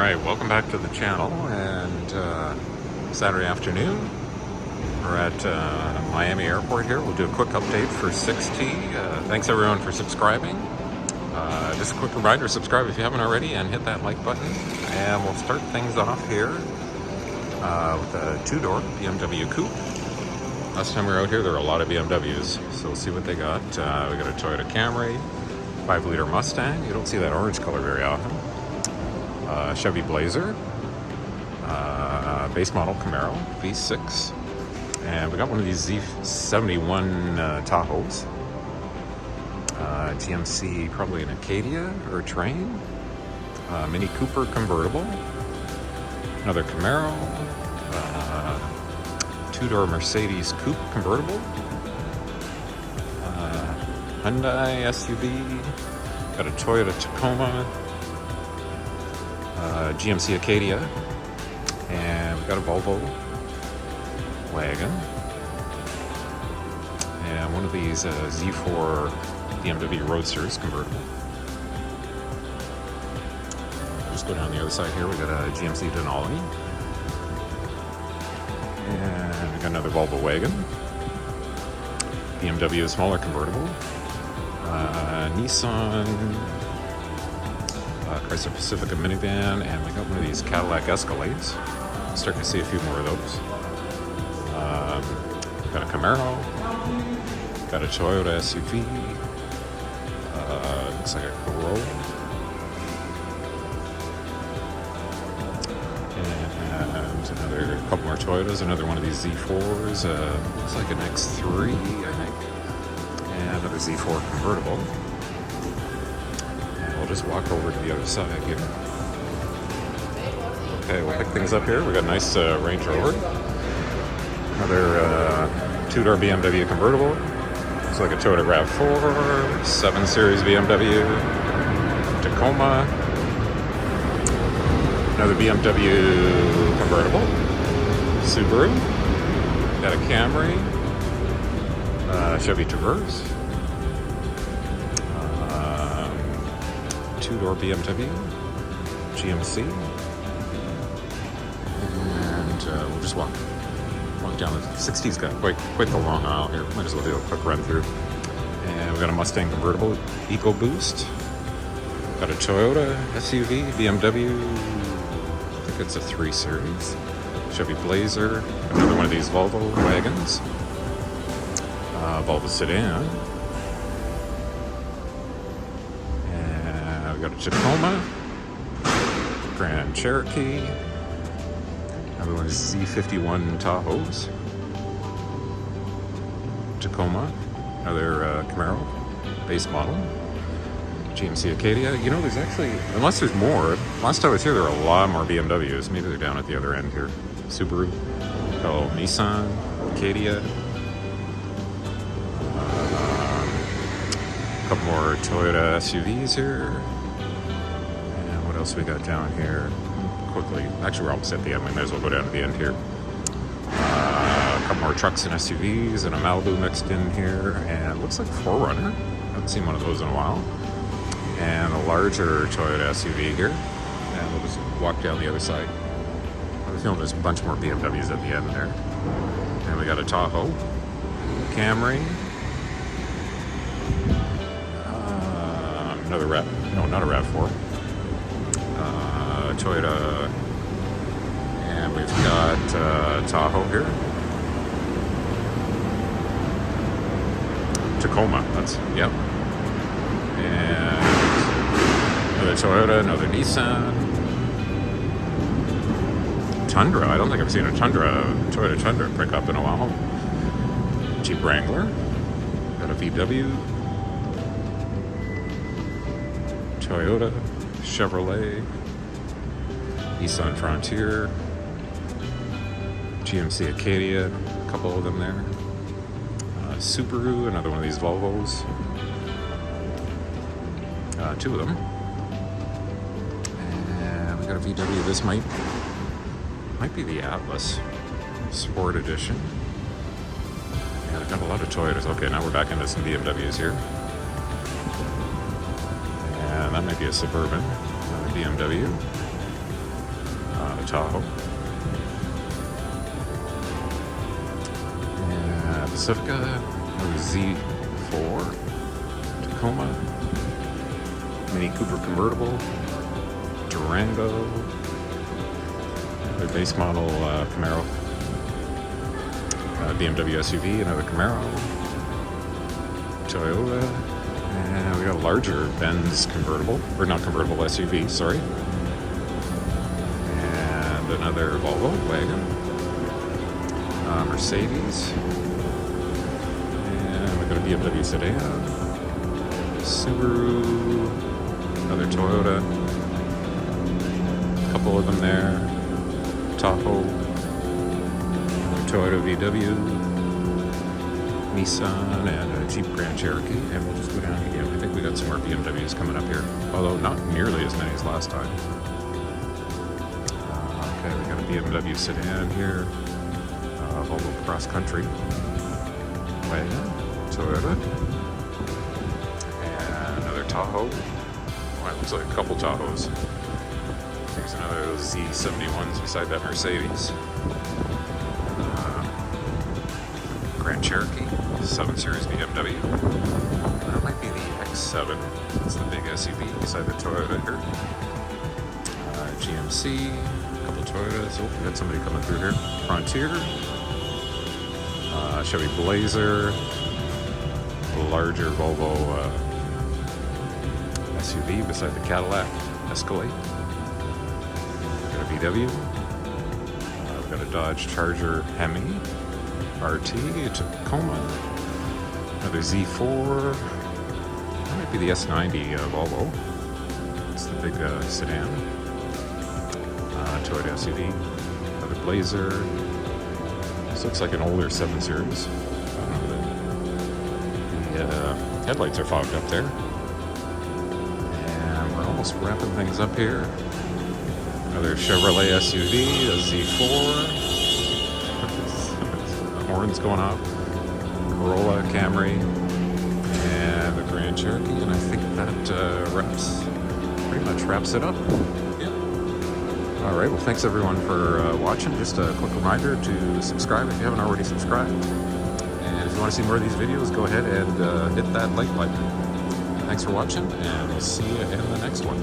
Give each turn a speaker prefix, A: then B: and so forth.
A: Alright, welcome back to the channel, and Saturday afternoon we're at Miami Airport here. We'll do a quick update for SixT. Thanks everyone for subscribing. Just a quick reminder, subscribe if you haven't already and hit that like button. And we'll start things off here with a two-door BMW Coupe. Last time we were out here there were a lot of BMWs, so we'll see what they got. We got a Toyota Camry, 5-liter Mustang. You don't see that orange color very often. Chevy Blazer, base model Camaro V6, and we got one of these Z71 Tahoes, GMC, probably an Acadia or a Train, Mini Cooper convertible, another Camaro, two-door Mercedes Coupe convertible, Hyundai SUV, got a Toyota Tacoma, GMC Acadia, and we've got a Volvo wagon, and one of these Z4 BMW Roadsters convertible. Just go down the other side here, we got a GMC Denali, and we got another Volvo wagon, BMW smaller convertible, Nissan Chrysler Pacifica minivan, and we got one of these Cadillac Escalades. Starting to see a few more of those. Got a Camaro, got a Toyota SUV, looks like a Corolla, and another couple more Toyotas, another one of these Z4s, looks like an X3, I think, and another Z4 convertible. We'll just walk over to the other side here. Okay, we'll pick things up here. We got a nice Range Rover. Another two-door BMW convertible. Looks like a Toyota RAV4, 7 Series BMW, Tacoma. Another BMW convertible. Subaru. Got a Camry. Chevy Traverse. Two-door BMW, GMC, and we'll just walk down. The SixT's got quite the long aisle here. Might as well do a quick run through. And we got a Mustang convertible, EcoBoost. Got a Toyota SUV, BMW. I think it's a 3 Series. Chevy Blazer. Another one of these Volvo wagons. Volvo sedan. We got a Tacoma, Grand Cherokee, another one is Z51 Tahoes, Tacoma, another Camaro, base model, GMC Acadia. You know, there's actually, unless there's more, last time I was here there were a lot more BMWs. Maybe they're down at the other end here. Subaru, Nissan, Acadia, a couple more Toyota SUVs here. What else we got down here? Quickly, actually we're almost at the end. We may as well go down to the end here. A couple more trucks and SUVs and a Malibu mixed in here, and looks like 4Runner. Haven't seen one of those in a while. And a larger Toyota SUV here. And we'll just walk down the other side. I have a feeling there's a bunch more BMWs at the end there. And we got a Tahoe, Camry, another not a RAV4. Toyota, and we've got Tahoe here, Tacoma, yep, and another Toyota, another Nissan, Tundra. I don't think I've seen a Toyota Tundra pick up in a while. Jeep Wrangler, got a VW, Toyota, Chevrolet, Nissan Frontier, GMC Acadia, a couple of them there, Subaru, another one of these Volvos, 2 of them, and we got a VW. This might be the Atlas Sport Edition. Yeah, they've got a lot of Toyotas. Okay, now we're back into some BMWs here. And that might be a Suburban, BMW. Tahoe. And Pacifica, another Z4. Tacoma, Mini Cooper convertible. Durango, their base model Camaro. BMW SUV, another Camaro. Toyota, and we got a larger Benz convertible, or not convertible, SUV, sorry. And another Volvo wagon. Mercedes. And we got a BMW sedan. Subaru, another Toyota. A couple of them there. Tahoe. Toyota VW, Nissan, and a Jeep Grand Cherokee. And we'll just go down again. I think we got some more BMWs coming up here, although not nearly as many as last time. Okay, we got a BMW sedan here, Volvo Cross Country wagon, Toyota, and another Tahoe. Well, it looks like a couple Tahoes. There's another of those Z71s beside that Mercedes. Grand Cherokee, 7 Series BMW. That might be the X7. It's the big SUV beside the Toyota here. GMC, a couple Toyotas. Oh, we got somebody coming through here. Frontier. Chevy Blazer. A larger Volvo SUV beside the Cadillac Escalade. Got a VW. We've got a Dodge Charger Hemi. RT, Tacoma, another Z4, that might be the S90 Volvo, it's the big sedan, Toyota SUV, another Blazer, this looks like an older 7 Series, the headlights are fogged up there, and we're almost wrapping things up here, another Chevrolet SUV, a Z4, horns going off, Corolla, Camry, and the Grand Cherokee, and I think that pretty much wraps it up. Yeah. All right, well, thanks everyone for watching. Just a quick reminder to subscribe if you haven't already subscribed. And if you want to see more of these videos, go ahead and hit that like button. Thanks for watching, and we'll see you in the next one.